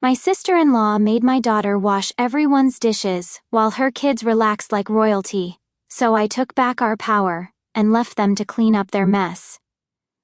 My sister-in-law made my daughter wash everyone's dishes while her kids relaxed like royalty, so I took back our power and left them to clean up their mess.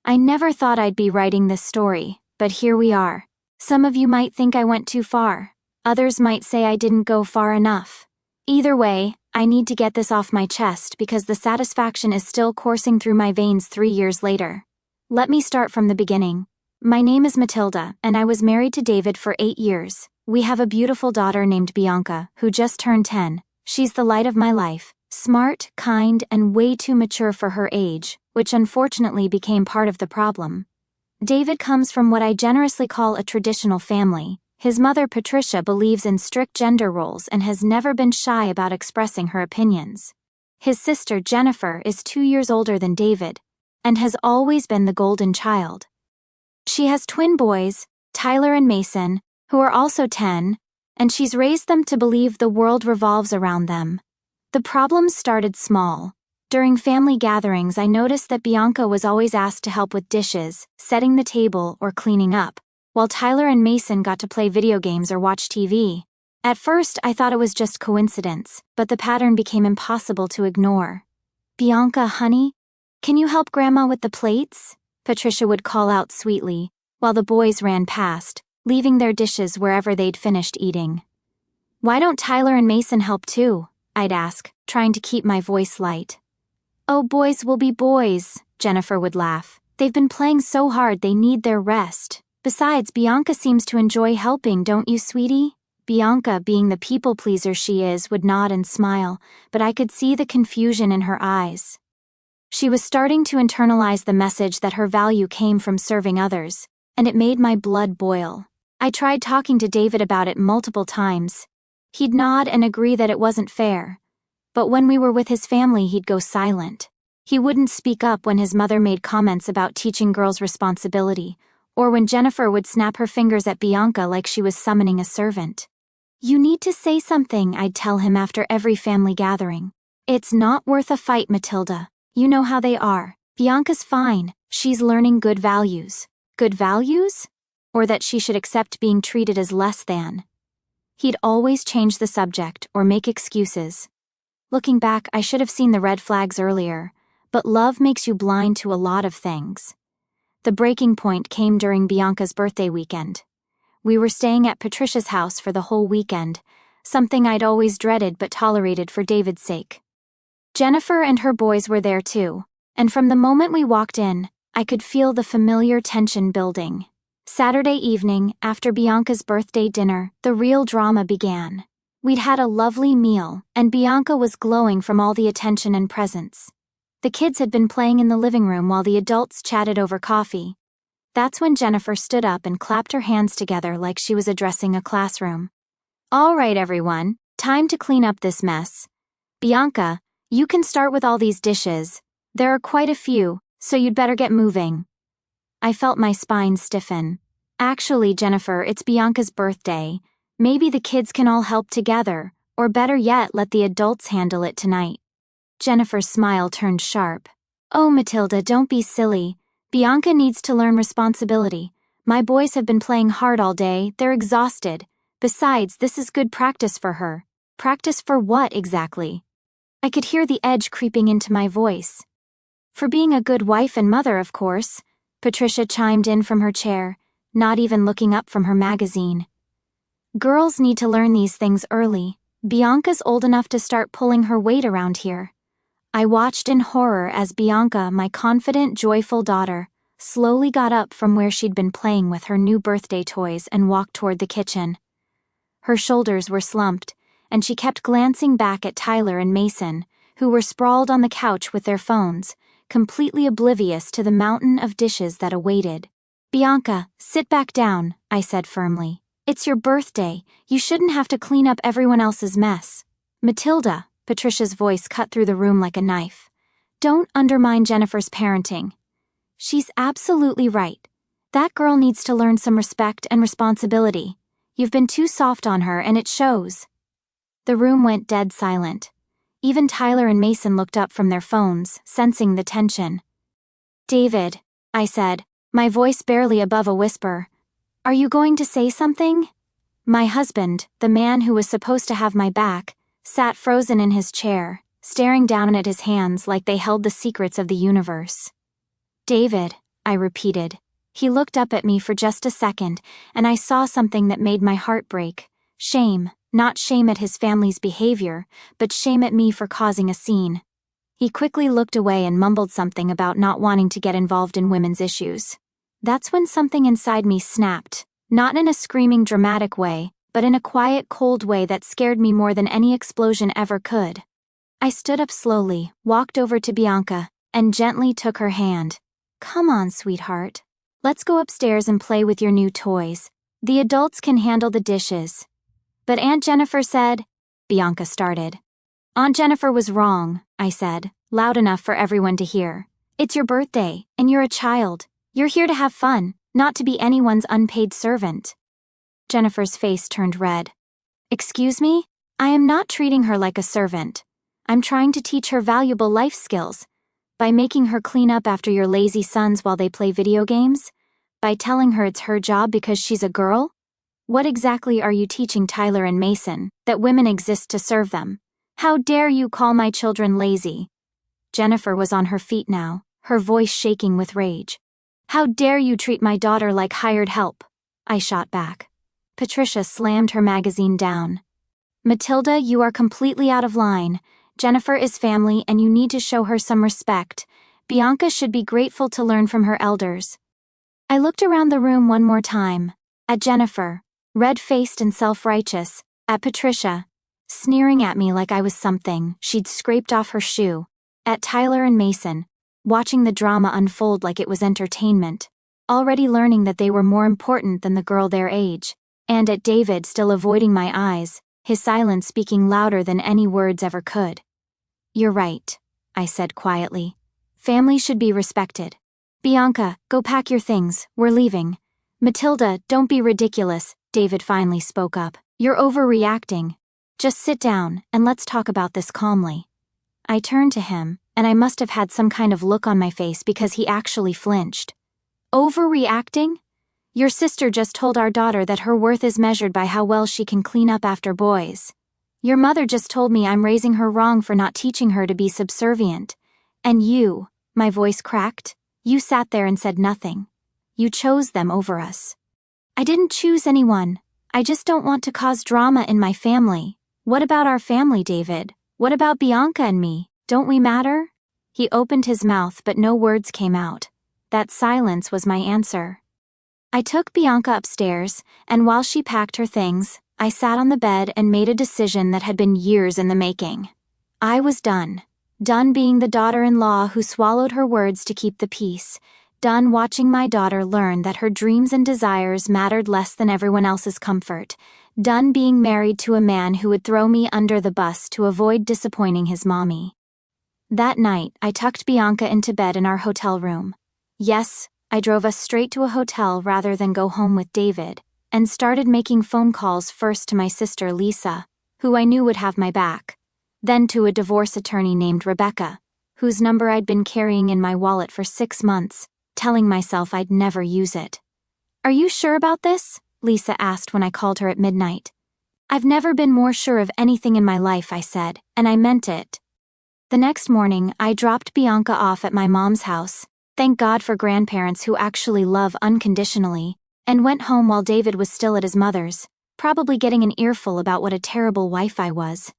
I never thought I'd be writing this story, but here we are. Some of you might think I went too far. Others might say I didn't go far enough. Either way, I need to get this off my chest because the satisfaction is still coursing through my veins 3 years later. Let me start from the beginning. My name is Matilda, and I was married to David for 8 years. We have a beautiful daughter named Bianca, who just turned 10. She's the light of my life, smart, kind, and way too mature for her age, which unfortunately became part of the problem. David comes from what I generously call a traditional family. His mother, Patricia, believes in strict gender roles and has never been shy about expressing her opinions. His sister, Jennifer, is 2 years older than David, and has always been the golden child. She has twin boys, Tyler and Mason, who are also 10, and she's raised them to believe the world revolves around them. The problems started small. During family gatherings, I noticed that Bianca was always asked to help with dishes, setting the table, or cleaning up, while Tyler and Mason got to play video games or watch TV. At first, I thought it was just coincidence, but the pattern became impossible to ignore. "Bianca, honey, can you help Grandma with the plates?" Patricia would call out sweetly, while the boys ran past, leaving their dishes wherever they'd finished eating. "Why don't Tyler and Mason help too?" I'd ask, trying to keep my voice light. "Oh, boys will be boys," Jennifer would laugh. "They've been playing so hard they need their rest. Besides, Bianca seems to enjoy helping, don't you, sweetie?" Bianca, being the people-pleaser she is, would nod and smile, but I could see the confusion in her eyes. She was starting to internalize the message that her value came from serving others, and it made my blood boil. I tried talking to David about it multiple times. He'd nod and agree that it wasn't fair. But when we were with his family, he'd go silent. He wouldn't speak up when his mother made comments about teaching girls responsibility, or when Jennifer would snap her fingers at Bianca like she was summoning a servant. "You need to say something," I'd tell him after every family gathering. "It's not worth a fight, Matilda. You know how they are. Bianca's fine. She's learning good values." Good values? Or that she should accept being treated as less than. He'd always change the subject or make excuses. Looking back, I should have seen the red flags earlier, but love makes you blind to a lot of things. The breaking point came during Bianca's birthday weekend. We were staying at Patricia's house for the whole weekend, something I'd always dreaded but tolerated for David's sake. Jennifer and her boys were there too, and from the moment we walked in, I could feel the familiar tension building. Saturday evening, after Bianca's birthday dinner, the real drama began. We'd had a lovely meal, and Bianca was glowing from all the attention and presents. The kids had been playing in the living room while the adults chatted over coffee. That's when Jennifer stood up and clapped her hands together like she was addressing a classroom. "All right, everyone, time to clean up this mess. Bianca, you can start with all these dishes. There are quite a few, so you'd better get moving." I felt my spine stiffen. "Actually, Jennifer, it's Bianca's birthday. Maybe the kids can all help together, or better yet, let the adults handle it tonight." Jennifer's smile turned sharp. "Oh, Matilda, don't be silly. Bianca needs to learn responsibility. My boys have been playing hard all day, they're exhausted. Besides, this is good practice for her." "Practice for what exactly?" I could hear the edge creeping into my voice. "For being a good wife and mother, of course," Patricia chimed in from her chair, not even looking up from her magazine. "Girls need to learn these things early. Bianca's old enough to start pulling her weight around here." I watched in horror as Bianca, my confident, joyful daughter, slowly got up from where she'd been playing with her new birthday toys and walked toward the kitchen. Her shoulders were slumped, and she kept glancing back at Tyler and Mason, who were sprawled on the couch with their phones, completely oblivious to the mountain of dishes that awaited. "Bianca, sit back down," I said firmly. "It's your birthday. You shouldn't have to clean up everyone else's mess." "Matilda," Patricia's voice cut through the room like a knife. "Don't undermine Jennifer's parenting. She's absolutely right. That girl needs to learn some respect and responsibility. You've been too soft on her, and it shows." The room went dead silent. Even Tyler and Mason looked up from their phones, sensing the tension. "David," I said, my voice barely above a whisper, "are you going to say something?" My husband, the man who was supposed to have my back, sat frozen in his chair, staring down at his hands like they held the secrets of the universe. David, I repeated. He looked up at me for just a second, and I saw something that made my heart break. Shame, not shame at his family's behavior, but shame at me for causing a scene. He quickly looked away and mumbled something about not wanting to get involved in women's issues. That's when something inside me snapped, not in a screaming dramatic way, but in a quiet, cold way that scared me more than any explosion ever could. I stood up slowly, walked over to Bianca, and gently took her hand. Come on, sweetheart. Let's go upstairs and play with your new toys. The adults can handle the dishes. But Aunt Jennifer said, Bianca started. Aunt Jennifer was wrong, I said, loud enough for everyone to hear. It's your birthday, and you're a child. You're here to have fun, not to be anyone's unpaid servant. Jennifer's face turned red. Excuse me? I am not treating her like a servant. I'm trying to teach her valuable life skills. By making her clean up after your lazy sons while they play video games? By telling her it's her job because she's a girl? What exactly are you teaching Tyler and Mason? That women exist to serve them? How dare you call my children lazy? Jennifer was on her feet now, her voice shaking with rage. How dare you treat my daughter like hired help? I shot back. Patricia slammed her magazine down. Matilda, you are completely out of line. Jennifer is family and you need to show her some respect. Bianca should be grateful to learn from her elders. I looked around the room one more time. At Jennifer, red-faced and self-righteous. At Patricia, sneering at me like I was something she'd scraped off her shoe. At Tyler and Mason, watching the drama unfold like it was entertainment, already learning that they were more important than the girl their age. And at David, still avoiding my eyes, his silence speaking louder than any words ever could. You're right, I said quietly. Family should be respected. Bianca, go pack your things, we're leaving. Matilda, don't be ridiculous, David finally spoke up. You're overreacting. Just sit down, and let's talk about this calmly. I turned to him, and I must have had some kind of look on my face because he actually flinched. Overreacting? Your sister just told our daughter that her worth is measured by how well she can clean up after boys. Your mother just told me I'm raising her wrong for not teaching her to be subservient. And you, my voice cracked, you sat there and said nothing. You chose them over us. I didn't choose anyone. I just don't want to cause drama in my family. What about our family, David? What about Bianca and me? Don't we matter? He opened his mouth but no words came out. That silence was my answer. I took Bianca upstairs, and while she packed her things, I sat on the bed and made a decision that had been years in the making. I was done. Done being the daughter-in-law who swallowed her words to keep the peace. Done watching my daughter learn that her dreams and desires mattered less than everyone else's comfort. Done being married to a man who would throw me under the bus to avoid disappointing his mommy. That night, I tucked Bianca into bed in our hotel room. Yes, I drove us straight to a hotel rather than go home with David, and started making phone calls first to my sister Lisa, who I knew would have my back, then to a divorce attorney named Rebecca, whose number I'd been carrying in my wallet for 6 months, telling myself I'd never use it. Are you sure about this? Lisa asked when I called her at midnight. I've never been more sure of anything in my life, I said, and I meant it. The next morning, I dropped Bianca off at my mom's house, thank God for grandparents who actually love unconditionally, and went home while David was still at his mother's, probably getting an earful about what a terrible wife I was.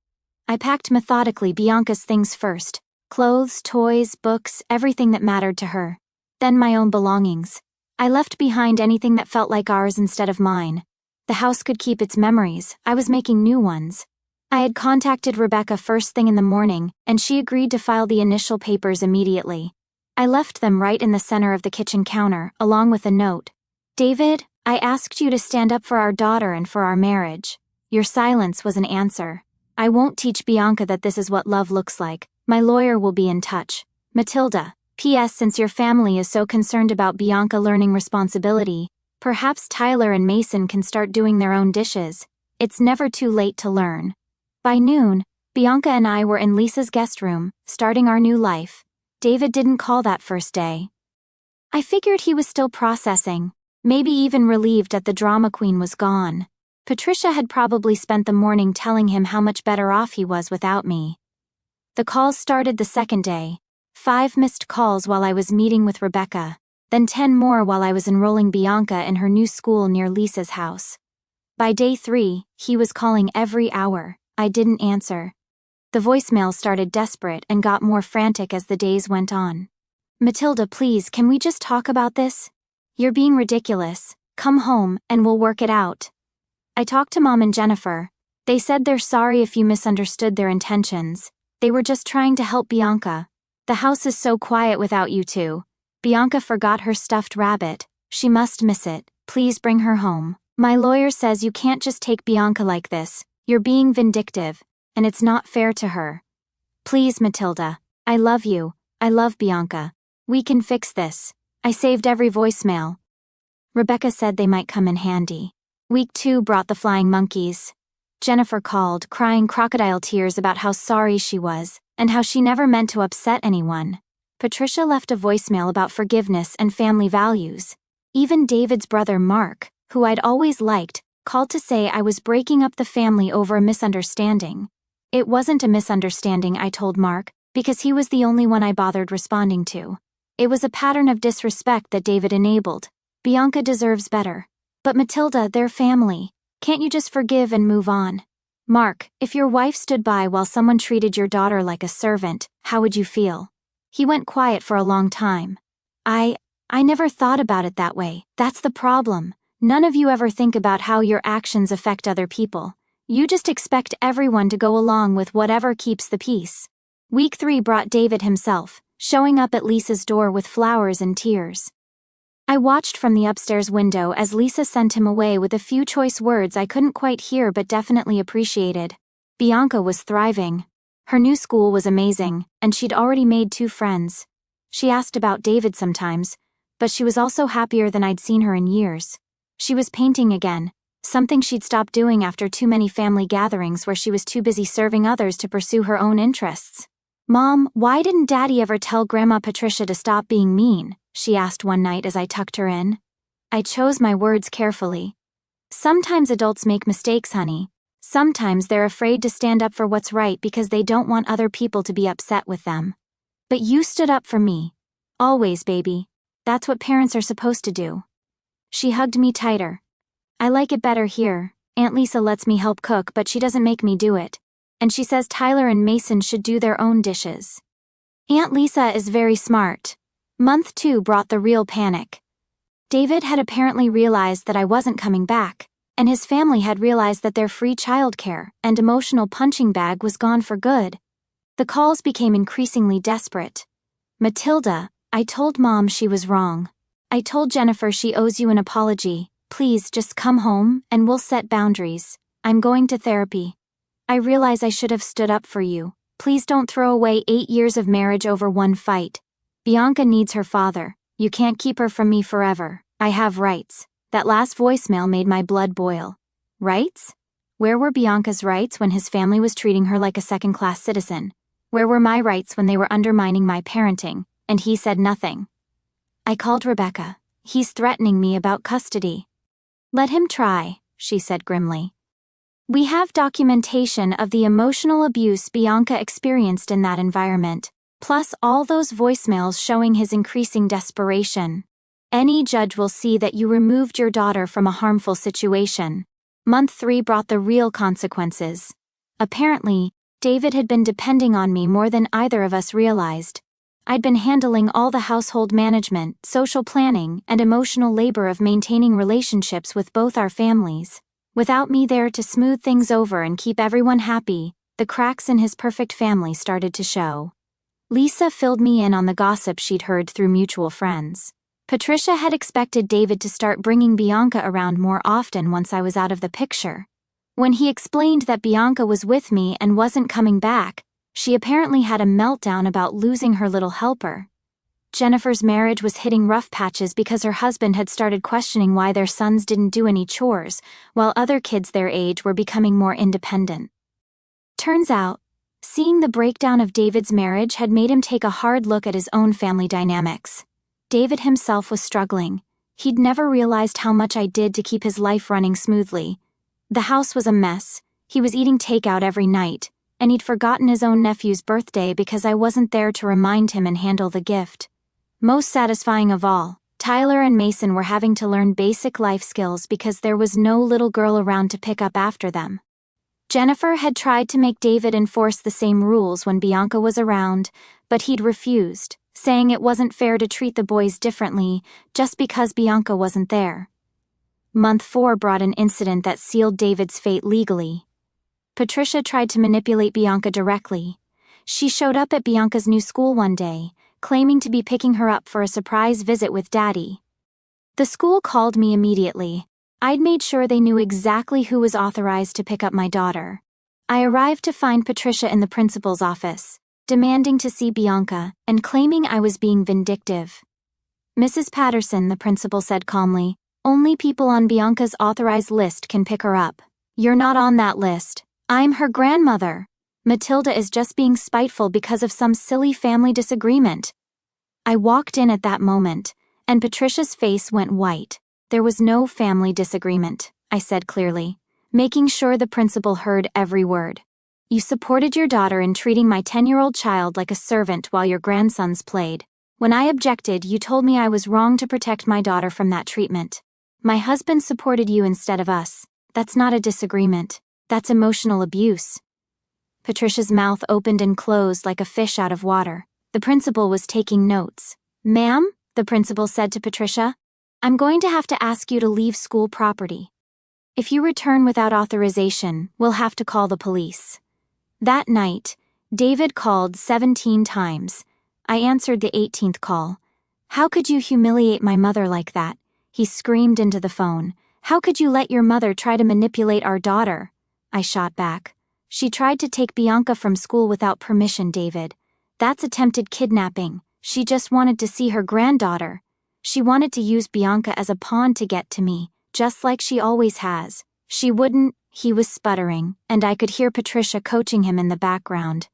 I packed methodically Bianca's things first, clothes, toys, books, everything that mattered to her. Then my own belongings. I left behind anything that felt like ours instead of mine. The house could keep its memories, I was making new ones. I had contacted Rebecca first thing in the morning, and she agreed to file the initial papers immediately. I left them right in the center of the kitchen counter, along with a note. David, I asked you to stand up for our daughter and for our marriage. Your silence was an answer. I won't teach Bianca that this is what love looks like. My lawyer will be in touch. Matilda. P.S. Since your family is so concerned about Bianca learning responsibility, perhaps Tyler and Mason can start doing their own dishes. It's never too late to learn. By noon, Bianca and I were in Lisa's guest room, starting our new life. David didn't call that first day. I figured he was still processing, maybe even relieved that the drama queen was gone. Patricia had probably spent the morning telling him how much better off he was without me. The calls started the second day. 5 missed calls while I was meeting with Rebecca, then 10 more while I was enrolling Bianca in her new school near Lisa's house. By day 3, he was calling every hour. I didn't answer. The voicemail started desperate and got more frantic as the days went on. Matilda, please, can we just talk about this? You're being ridiculous. Come home, and we'll work it out. I talked to Mom and Jennifer. They said they're sorry if you misunderstood their intentions. They were just trying to help Bianca. The house is so quiet without you two. Bianca forgot her stuffed rabbit. She must miss it. Please bring her home. My lawyer says you can't just take Bianca like this. You're being vindictive, and it's not fair to her. Please, Matilda. I love you. I love Bianca. We can fix this. I saved every voicemail. Rebecca said they might come in handy. Week 2 brought the flying monkeys. Jennifer called, crying crocodile tears about how sorry she was, and how she never meant to upset anyone. Patricia left a voicemail about forgiveness and family values. Even David's brother Mark, who I'd always liked, called to say I was breaking up the family over a misunderstanding. It wasn't a misunderstanding, I told Mark, because he was the only one I bothered responding to. It was a pattern of disrespect that David enabled. Bianca deserves better. But Matilda, they're family. Can't you just forgive and move on? Mark, if your wife stood by while someone treated your daughter like a servant, how would you feel? He went quiet for a long time. I never thought about it that way. That's the problem. None of you ever think about how your actions affect other people. You just expect everyone to go along with whatever keeps the peace. Week 3 brought David himself, showing up at Lisa's door with flowers and tears. I watched from the upstairs window as Lisa sent him away with a few choice words I couldn't quite hear but definitely appreciated. Bianca was thriving. Her new school was amazing, and she'd already made 2 friends. She asked about David sometimes, but she was also happier than I'd seen her in years. She was painting again, something she'd stopped doing after too many family gatherings where she was too busy serving others to pursue her own interests. Mom, why didn't Daddy ever tell Grandma Patricia to stop being mean? She asked one night as I tucked her in. I chose my words carefully. Sometimes adults make mistakes, honey. Sometimes they're afraid to stand up for what's right because they don't want other people to be upset with them. But you stood up for me. Always, baby. That's what parents are supposed to do. She hugged me tighter. I like it better here. Aunt Lisa lets me help cook, but she doesn't make me do it. And she says Tyler and Mason should do their own dishes. Aunt Lisa is very smart. Month 2 brought the real panic. David had apparently realized that I wasn't coming back, and his family had realized that their free childcare and emotional punching bag was gone for good. The calls became increasingly desperate. Matilda, I told Mom she was wrong. I told Jennifer she owes you an apology. Please just come home and we'll set boundaries. I'm going to therapy. I realize I should have stood up for you. Please don't throw away 8 years of marriage over one fight. Bianca needs her father. You can't keep her from me forever. I have rights. That last voicemail made my blood boil. Rights? Where were Bianca's rights when his family was treating her like a second-class citizen? Where were my rights when they were undermining my parenting, and he said nothing? I called Rebecca. He's threatening me about custody. Let him try, she said grimly. We have documentation of the emotional abuse Bianca experienced in that environment, plus all those voicemails showing his increasing desperation. Any judge will see that you removed your daughter from a harmful situation. Month 3 brought the real consequences. Apparently, David had been depending on me more than either of us realized. I'd been handling all the household management, social planning, and emotional labor of maintaining relationships with both our families. Without me there to smooth things over and keep everyone happy, the cracks in his perfect family started to show. Lisa filled me in on the gossip she'd heard through mutual friends. Patricia had expected David to start bringing Bianca around more often once I was out of the picture. When he explained that Bianca was with me and wasn't coming back, she apparently had a meltdown about losing her little helper. Jennifer's marriage was hitting rough patches because her husband had started questioning why their sons didn't do any chores, while other kids their age were becoming more independent. Turns out, seeing the breakdown of David's marriage had made him take a hard look at his own family dynamics. David himself was struggling. He'd never realized how much I did to keep his life running smoothly. The house was a mess. He was eating takeout every night, and he'd forgotten his own nephew's birthday because I wasn't there to remind him and handle the gift. Most satisfying of all, Tyler and Mason were having to learn basic life skills because there was no little girl around to pick up after them. Jennifer had tried to make David enforce the same rules when Bianca was around, but he'd refused, saying it wasn't fair to treat the boys differently just because Bianca wasn't there. Month 4 brought an incident that sealed David's fate legally. Patricia tried to manipulate Bianca directly. She showed up at Bianca's new school one day, claiming to be picking her up for a surprise visit with Daddy. The school called me immediately. I'd made sure they knew exactly who was authorized to pick up my daughter. I arrived to find Patricia in the principal's office, demanding to see Bianca and claiming I was being vindictive. "Mrs. Patterson," the principal said calmly, "only people on Bianca's authorized list can pick her up. You're not on that list. I'm her grandmother. Matilda is just being spiteful because of some silly family disagreement." I walked in at that moment, and Patricia's face went white. "There was no family disagreement," I said clearly, making sure the principal heard every word. "You supported your daughter in treating my 10-year-old child like a servant while your grandsons played. When I objected, you told me I was wrong to protect my daughter from that treatment. My husband supported you instead of us. That's not a disagreement. That's emotional abuse." Patricia's mouth opened and closed like a fish out of water. The principal was taking notes. "Ma'am," the principal said to Patricia, "I'm going to have to ask you to leave school property. If you return without authorization, we'll have to call the police." That night, David called 17 times. I answered the 18th call. "How could you humiliate my mother like that?" he screamed into the phone. "How could you let your mother try to manipulate our daughter?" I shot back. "She tried to take Bianca from school without permission, David. That's attempted kidnapping. She just wanted to see her granddaughter. She wanted to use Bianca as a pawn to get to me, just like she always has. She wouldn't," he was sputtering, and I could hear Patricia coaching him in the background.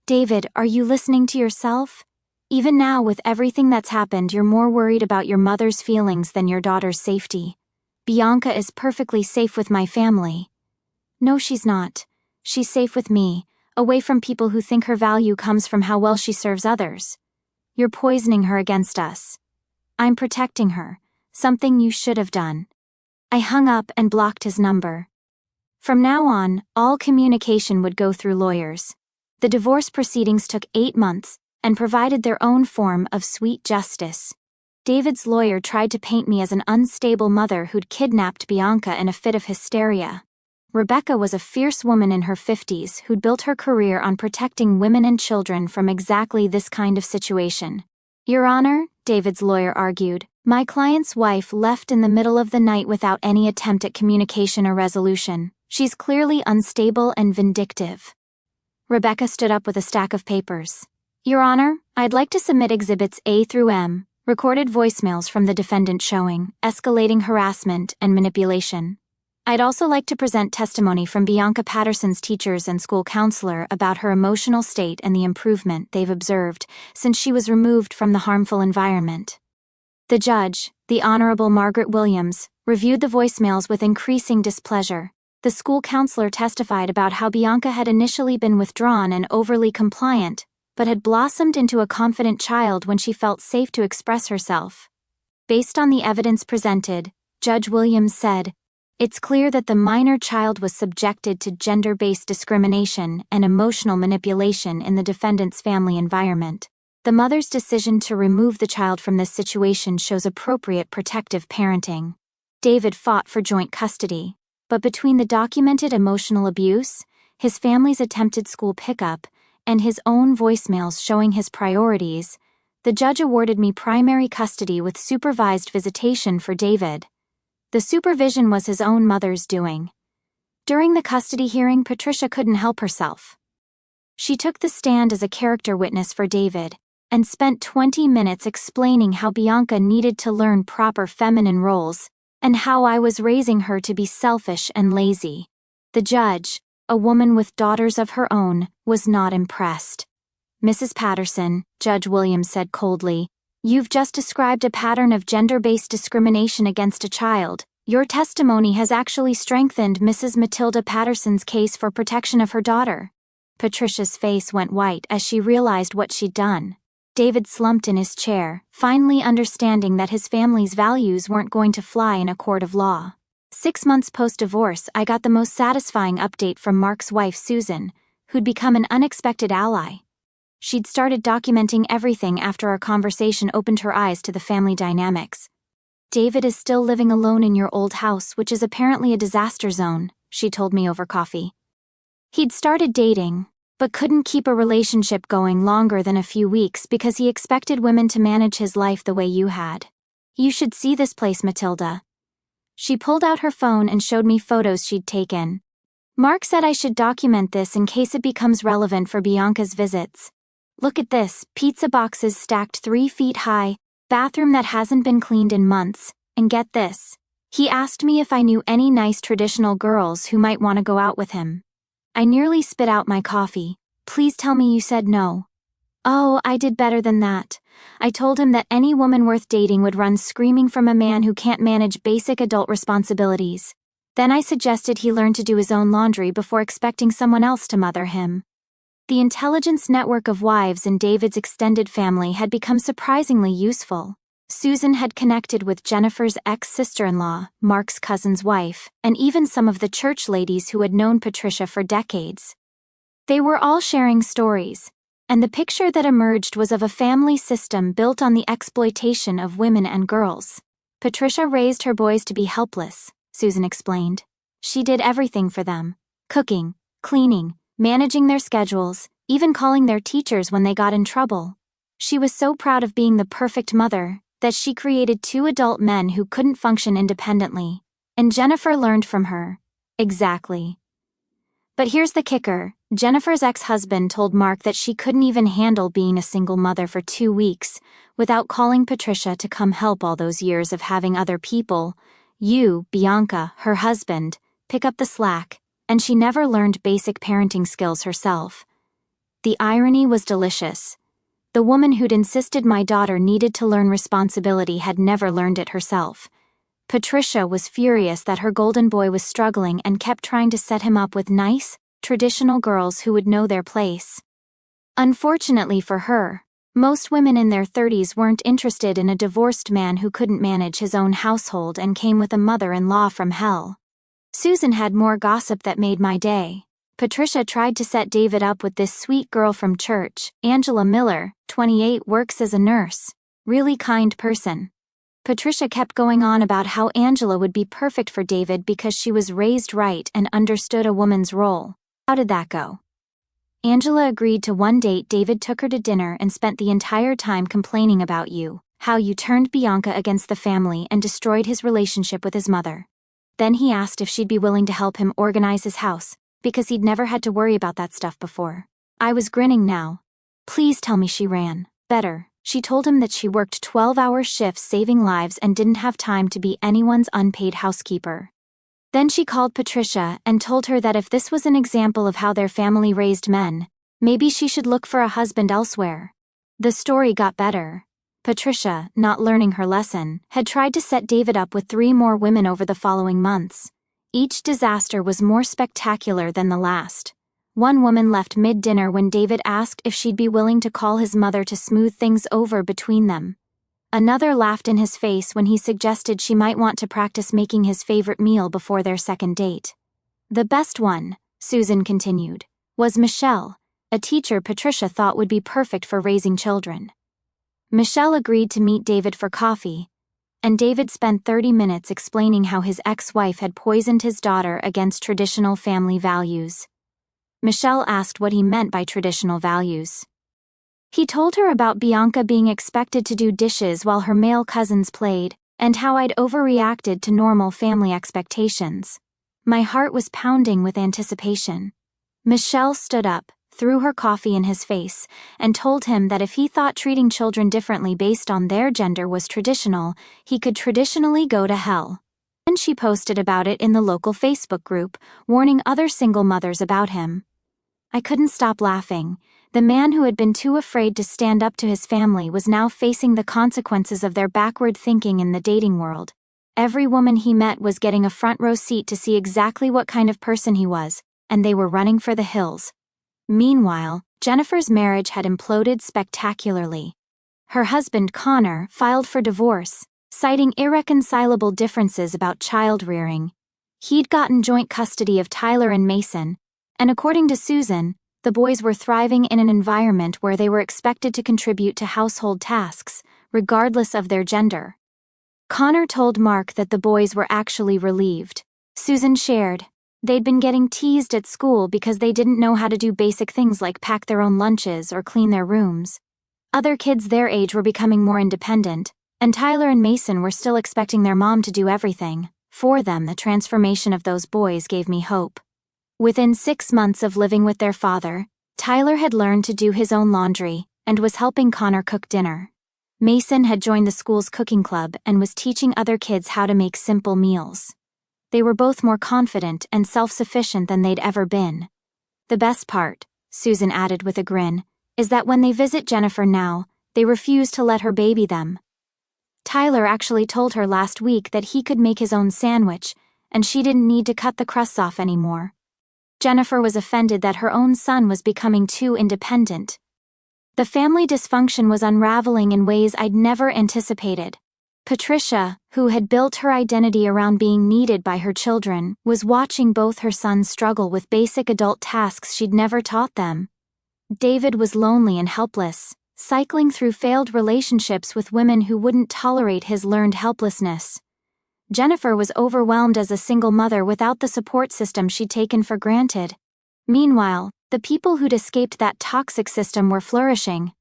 "David, are you listening to yourself? Even now, with everything that's happened, you're more worried about your mother's feelings than your daughter's safety. Bianca is perfectly safe with my family." "No, she's not. She's safe with me, away from people who think her value comes from how well she serves others. You're poisoning her against us. I'm protecting her, something you should have done." I hung up and blocked his number. From now on, all communication would go through lawyers. The divorce proceedings took 8 months and provided their own form of sweet justice. David's lawyer tried to paint me as an unstable mother who'd kidnapped Bianca in a fit of hysteria. Rebecca was a fierce woman in her 50s who'd built her career on protecting women and children from exactly this kind of situation. "Your Honor," David's lawyer argued, "my client's wife left in the middle of the night without any attempt at communication or resolution. She's clearly unstable and vindictive." Rebecca stood up with a stack of papers. "Your Honor, I'd like to submit Exhibits A through M, recorded voicemails from the defendant showing escalating harassment and manipulation. I'd also like to present testimony from Bianca Patterson's teachers and school counselor about her emotional state and the improvement they've observed since she was removed from the harmful environment." The judge, the Honorable Margaret Williams, reviewed the voicemails with increasing displeasure. The school counselor testified about how Bianca had initially been withdrawn and overly compliant, but had blossomed into a confident child when she felt safe to express herself. Based on the evidence presented, Judge Williams said, "It's clear that the minor child was subjected to gender-based discrimination and emotional manipulation in the defendant's family environment. The mother's decision to remove the child from this situation shows appropriate protective parenting." David fought for joint custody, but between the documented emotional abuse, his family's attempted school pickup, and his own voicemails showing his priorities, the judge awarded me primary custody with supervised visitation for David. The supervision was his own mother's doing. During the custody hearing, Patricia couldn't help herself. She took the stand as a character witness for David and spent 20 minutes explaining how Bianca needed to learn proper feminine roles and how I was raising her to be selfish and lazy. The judge, a woman with daughters of her own, was not impressed. "Mrs. Patterson," Judge Williams said coldly, "you've just described a pattern of gender-based discrimination against a child. Your testimony has actually strengthened Mrs. Matilda Patterson's case for protection of her daughter." Patricia's face went white as she realized what she'd done. David slumped in his chair, finally understanding that his family's values weren't going to fly in a court of law. 6 months post-divorce, I got the most satisfying update from Mark's wife, Susan, who'd become an unexpected ally. She'd started documenting everything after our conversation opened her eyes to the family dynamics. "David is still living alone in your old house, which is apparently a disaster zone," she told me over coffee. "He'd started dating, but couldn't keep a relationship going longer than a few weeks because he expected women to manage his life the way you had. You should see this place, Matilda." She pulled out her phone and showed me photos she'd taken. "Mark said I should document this in case it becomes relevant for Bianca's visits. Look at this, pizza boxes stacked 3 feet high, bathroom that hasn't been cleaned in months, and get this. He asked me if I knew any nice traditional girls who might want to go out with him." I nearly spit out my coffee. "Please tell me you said no." "Oh, I did better than that. I told him that any woman worth dating would run screaming from a man who can't manage basic adult responsibilities. Then I suggested he learn to do his own laundry before expecting someone else to mother him." The intelligence network of wives in David's extended family had become surprisingly useful. Susan had connected with Jennifer's ex-sister-in-law, Mark's cousin's wife, and even some of the church ladies who had known Patricia for decades. They were all sharing stories, and the picture that emerged was of a family system built on the exploitation of women and girls. "Patricia raised her boys to be helpless," Susan explained. "She did everything for them: cooking, cleaning, managing their schedules, even calling their teachers when they got in trouble. She was so proud of being the perfect mother that she created 2 adult men who couldn't function independently. And Jennifer learned from her." "Exactly. But here's the kicker. Jennifer's ex-husband told Mark that she couldn't even handle being a single mother for 2 weeks without calling Patricia to come help all those years of having other people, you, Bianca, her husband, pick up the slack, and she never learned basic parenting skills herself." The irony was delicious. The woman who'd insisted my daughter needed to learn responsibility had never learned it herself. Patricia was furious that her golden boy was struggling and kept trying to set him up with nice, traditional girls who would know their place. Unfortunately for her, most women in their 30s weren't interested in a divorced man who couldn't manage his own household and came with a mother-in-law from hell. Susan had more gossip that made my day. Patricia tried to set David up with this sweet girl from church, Angela Miller, 28, works as a nurse. Really kind person. Patricia kept going on about how Angela would be perfect for David because she was raised right and understood a woman's role. How did that go? Angela agreed to one date. David took her to dinner and spent the entire time complaining about you, how you turned Bianca against the family and destroyed his relationship with his mother. Then he asked if she'd be willing to help him organize his house, because he'd never had to worry about that stuff before. I was grinning now. "Please tell me she ran." "Better." She told him that she worked 12-hour shifts saving lives and didn't have time to be anyone's unpaid housekeeper. Then she called Patricia and told her that if this was an example of how their family raised men, maybe she should look for a husband elsewhere. The story got better. Patricia, not learning her lesson, had tried to set David up with 3 more women over the following months. Each disaster was more spectacular than the last. One woman left mid-dinner when David asked if she'd be willing to call his mother to smooth things over between them. Another laughed in his face when he suggested she might want to practice making his favorite meal before their second date. The best one, Susan continued, was Michelle, a teacher Patricia thought would be perfect for raising children. Michelle agreed to meet David for coffee, and David spent 30 minutes explaining how his ex-wife had poisoned his daughter against traditional family values. Michelle asked what he meant by traditional values. He told her about Bianca being expected to do dishes while her male cousins played, and how I'd overreacted to normal family expectations. My heart was pounding with anticipation. Michelle stood up, threw her coffee in his face, and told him that if he thought treating children differently based on their gender was traditional, he could traditionally go to hell. Then she posted about it in the local Facebook group, warning other single mothers about him. I couldn't stop laughing. The man who had been too afraid to stand up to his family was now facing the consequences of their backward thinking in the dating world. Every woman he met was getting a front row seat to see exactly what kind of person he was, and they were running for the hills. Meanwhile, Jennifer's marriage had imploded spectacularly. Her husband, Connor, filed for divorce, citing irreconcilable differences about child-rearing. He'd gotten joint custody of Tyler and Mason, and according to Susan, the boys were thriving in an environment where they were expected to contribute to household tasks, regardless of their gender. Connor told Mark that the boys were actually relieved. Susan shared, they'd been getting teased at school because they didn't know how to do basic things like pack their own lunches or clean their rooms. Other kids their age were becoming more independent, and Tyler and Mason were still expecting their mom to do everything. For them, the transformation of those boys gave me hope. Within 6 months of living with their father, Tyler had learned to do his own laundry and was helping Connor cook dinner. Mason had joined the school's cooking club and was teaching other kids how to make simple meals. They were both more confident and self-sufficient than they'd ever been. The best part, Susan added with a grin, is that when they visit Jennifer now, they refuse to let her baby them. Tyler actually told her last week that he could make his own sandwich, and she didn't need to cut the crusts off anymore. Jennifer was offended that her own son was becoming too independent. The family dysfunction was unraveling in ways I'd never anticipated. Patricia, who had built her identity around being needed by her children, was watching both her sons struggle with basic adult tasks she'd never taught them. David was lonely and helpless, cycling through failed relationships with women who wouldn't tolerate his learned helplessness. Jennifer was overwhelmed as a single mother without the support system she'd taken for granted. Meanwhile, the people who'd escaped that toxic system were flourishing.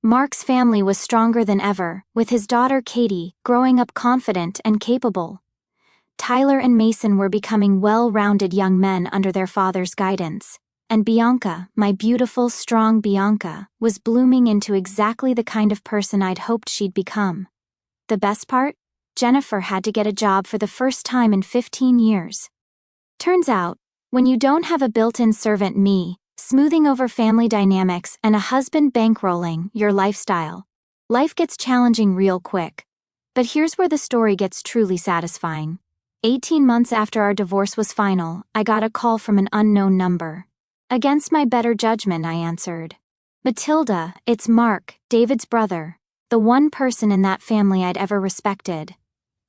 Mark's family was stronger than ever, with his daughter Katie growing up confident and capable. Tyler and Mason were becoming well-rounded young men under their father's guidance. And Bianca, my beautiful, strong Bianca, was blooming into exactly the kind of person I'd hoped she'd become. The best part? Jennifer had to get a job for the first time in 15 years. Turns out, when you don't have a built-in servant me, smoothing over family dynamics and a husband bankrolling your lifestyle, life gets challenging real quick. But here's where the story gets truly satisfying. 18 months after our divorce was final, I got a call from an unknown number. Against my better judgment, I answered. Matilda, it's Mark, David's brother, the one person in that family I'd ever respected.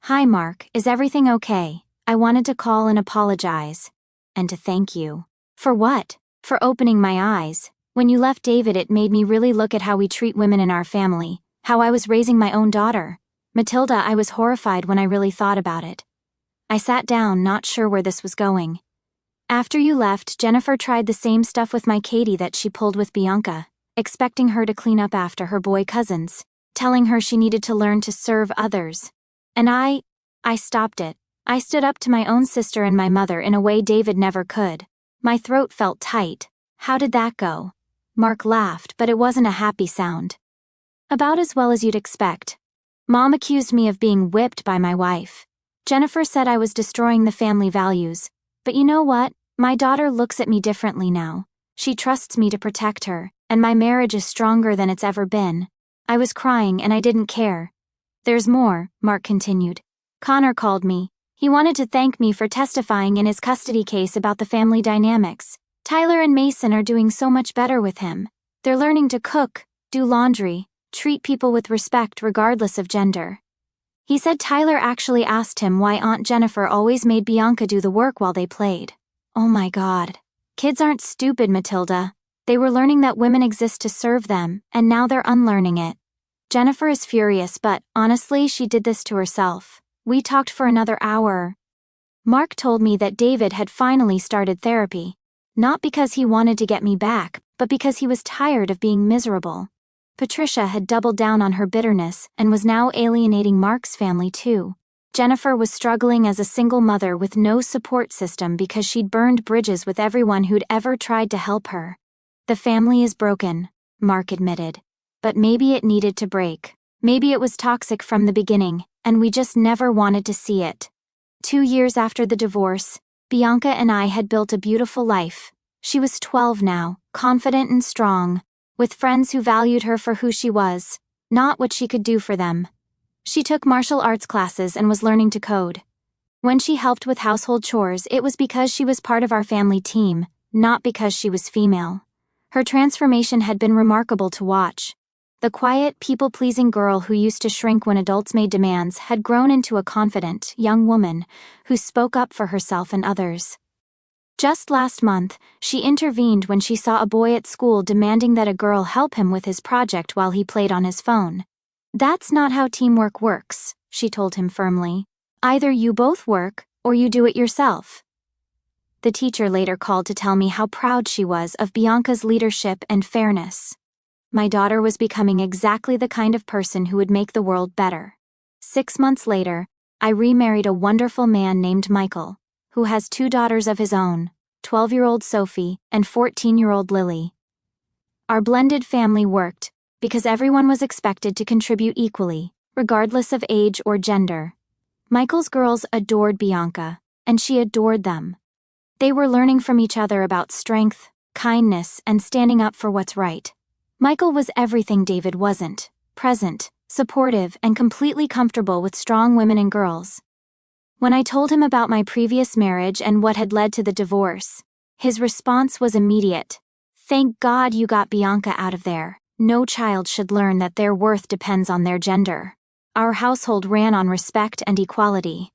Hi Mark, is everything okay? I wanted to call and apologize. And to thank you. For what? For opening my eyes. When you left David, it made me really look at how we treat women in our family, how I was raising my own daughter. Matilda, I was horrified when I really thought about it. I sat down, not sure where this was going. After you left, Jennifer tried the same stuff with my Katie that she pulled with Bianca, expecting her to clean up after her boy cousins, telling her she needed to learn to serve others. And I stopped it. I stood up to my own sister and my mother in a way David never could. My throat felt tight. How did that go? Mark laughed, but it wasn't a happy sound. About as well as you'd expect. Mom accused me of being whipped by my wife. Jennifer said I was destroying the family values. But you know what? My daughter looks at me differently now. She trusts me to protect her, and my marriage is stronger than it's ever been. I was crying and I didn't care. There's more, Mark continued. Connor called me. He wanted to thank me for testifying in his custody case about the family dynamics. Tyler and Mason are doing so much better with him. They're learning to cook, do laundry, treat people with respect regardless of gender. He said Tyler actually asked him why Aunt Jennifer always made Bianca do the work while they played. Oh my God. Kids aren't stupid, Matilda. They were learning that women exist to serve them, and now they're unlearning it. Jennifer is furious, but honestly, she did this to herself. We talked for another hour. Mark told me that David had finally started therapy. Not because he wanted to get me back, but because he was tired of being miserable. Patricia had doubled down on her bitterness and was now alienating Mark's family too. Jennifer was struggling as a single mother with no support system because she'd burned bridges with everyone who'd ever tried to help her. The family is broken, Mark admitted. But maybe it needed to break. Maybe it was toxic from the beginning, and we just never wanted to see it. 2 years after the divorce, Bianca and I had built a beautiful life. She was 12 now, confident and strong, with friends who valued her for who she was, not what she could do for them. She took martial arts classes and was learning to code. When she helped with household chores, it was because she was part of our family team, not because she was female. Her transformation had been remarkable to watch. The quiet, people-pleasing girl who used to shrink when adults made demands had grown into a confident, young woman who spoke up for herself and others. Just last month, she intervened when she saw a boy at school demanding that a girl help him with his project while he played on his phone. "That's not how teamwork works," she told him firmly. "Either you both work, or you do it yourself." The teacher later called to tell me how proud she was of Bianca's leadership and fairness. My daughter was becoming exactly the kind of person who would make the world better. 6 months later, I remarried a wonderful man named Michael, who has 2 daughters of his own, 12-year-old Sophie and 14-year-old Lily. Our blended family worked because everyone was expected to contribute equally, regardless of age or gender. Michael's girls adored Bianca, and she adored them. They were learning from each other about strength, kindness, and standing up for what's right. Michael was everything David wasn't: present, supportive, and completely comfortable with strong women and girls. When I told him about my previous marriage and what had led to the divorce, his response was immediate. "Thank God you got Bianca out of there. No child should learn that their worth depends on their gender." Our household ran on respect and equality.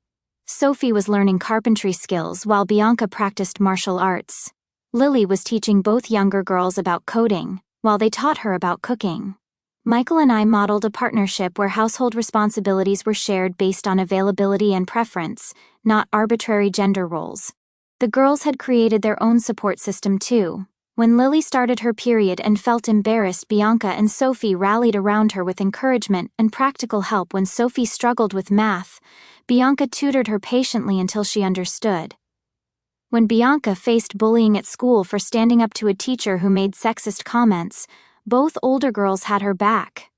Sophie was learning carpentry skills while Bianca practiced martial arts. Lily was teaching both younger girls about coding, while they taught her about cooking. Michael and I modeled a partnership where household responsibilities were shared based on availability and preference, not arbitrary gender roles. The girls had created their own support system too. When Lily started her period and felt embarrassed, Bianca and Sophie rallied around her with encouragement and practical help. When Sophie struggled with math, Bianca tutored her patiently until she understood. When Bianca faced bullying at school for standing up to a teacher who made sexist comments, both older girls had her back.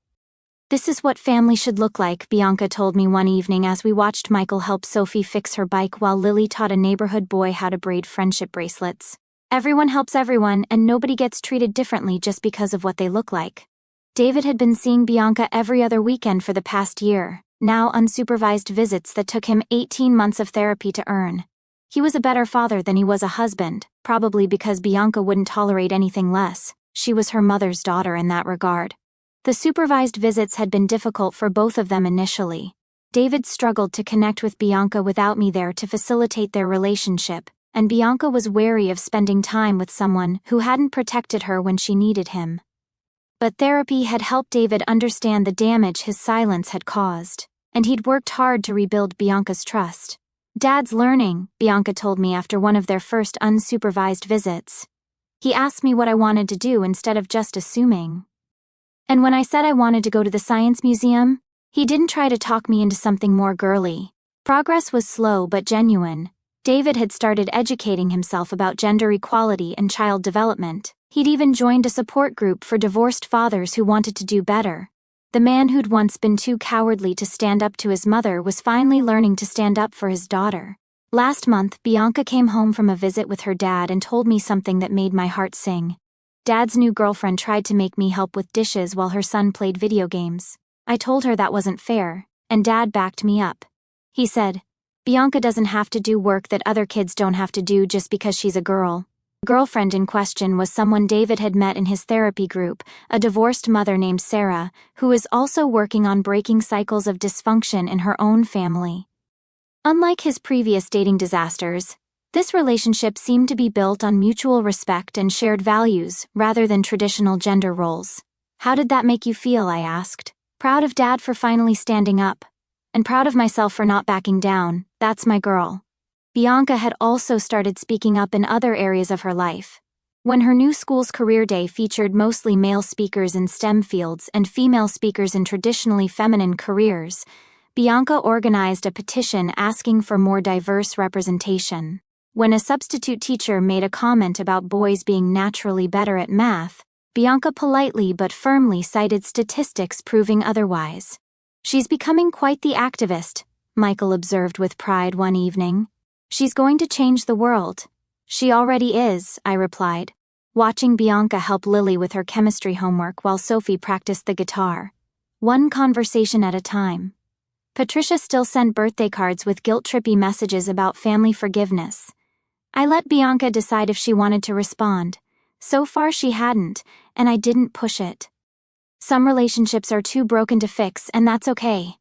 "This is what family should look like," Bianca told me one evening as we watched Michael help Sophie fix her bike while Lily taught a neighborhood boy how to braid friendship bracelets. "Everyone helps everyone, and nobody gets treated differently just because of what they look like." David had been seeing Bianca every other weekend for the past year, now unsupervised visits that took him 18 months of therapy to earn. He was a better father than he was a husband, probably because Bianca wouldn't tolerate anything less. She was her mother's daughter in that regard. The supervised visits had been difficult for both of them initially. David struggled to connect with Bianca without me there to facilitate their relationship, and Bianca was wary of spending time with someone who hadn't protected her when she needed him. But therapy had helped David understand the damage his silence had caused, and he'd worked hard to rebuild Bianca's trust. "Dad's learning," Bianca told me after one of their first unsupervised visits. "He asked me what I wanted to do instead of just assuming. And when I said I wanted to go to the science museum, he didn't try to talk me into something more girly." Progress was slow but genuine. David had started educating himself about gender equality and child development. He'd even joined a support group for divorced fathers who wanted to do better. The man who'd once been too cowardly to stand up to his mother was finally learning to stand up for his daughter. Last month, Bianca came home from a visit with her dad and told me something that made my heart sing. Dad's new girlfriend tried to make me help with dishes while her son played video games. I told her that wasn't fair, and Dad backed me up. He said, "Bianca doesn't have to do work that other kids don't have to do just because she's a girl." The girlfriend in question was someone David had met in his therapy group, a divorced mother named Sarah, who is also working on breaking cycles of dysfunction in her own family. Unlike his previous dating disasters, this relationship seemed to be built on mutual respect and shared values rather than traditional gender roles. "How did that make you feel?" I asked. "Proud of Dad for finally standing up. And proud of myself for not backing down. That's my girl." Bianca had also started speaking up in other areas of her life. When her new school's career day featured mostly male speakers in STEM fields and female speakers in traditionally feminine careers, Bianca organized a petition asking for more diverse representation. When a substitute teacher made a comment about boys being naturally better at math, Bianca politely but firmly cited statistics proving otherwise. "She's becoming quite the activist," Michael observed with pride one evening. "She's going to change the world." "She already is," I replied, watching Bianca help Lily with her chemistry homework while Sophie practiced the guitar. One conversation at a time. Patricia still sent birthday cards with guilt-trippy messages about family forgiveness. I let Bianca decide if she wanted to respond. So far she hadn't, and I didn't push it. Some relationships are too broken to fix, and that's okay.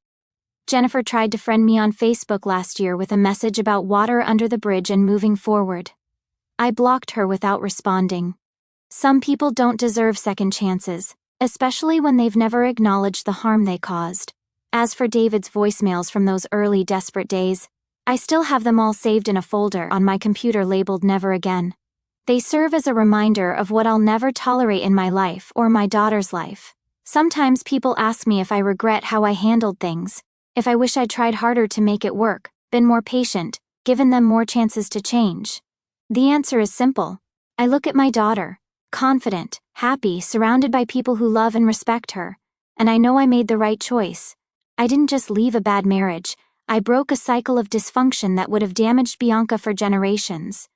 Jennifer tried to friend me on Facebook last year with a message about water under the bridge and moving forward. I blocked her without responding. Some people don't deserve second chances, especially when they've never acknowledged the harm they caused. As for David's voicemails from those early desperate days, I still have them all saved in a folder on my computer labeled Never Again. They serve as a reminder of what I'll never tolerate in my life or my daughter's life. Sometimes people ask me if I regret how I handled things, if I wish I'd tried harder to make it work, been more patient, given them more chances to change. The answer is simple. I look at my daughter, confident, happy, surrounded by people who love and respect her, and I know I made the right choice. I didn't just leave a bad marriage, I broke a cycle of dysfunction that would have damaged Bianca for generations.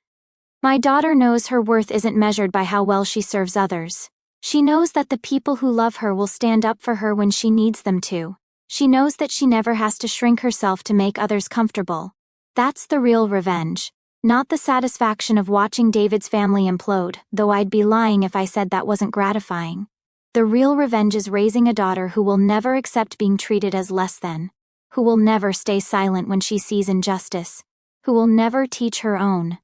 My daughter knows her worth isn't measured by how well she serves others. She knows that the people who love her will stand up for her when she needs them to. She knows that she never has to shrink herself to make others comfortable. That's the real revenge, not the satisfaction of watching David's family implode, though I'd be lying if I said that wasn't gratifying. The real revenge is raising a daughter who will never accept being treated as less than, who will never stay silent when she sees injustice, who will never teach her own.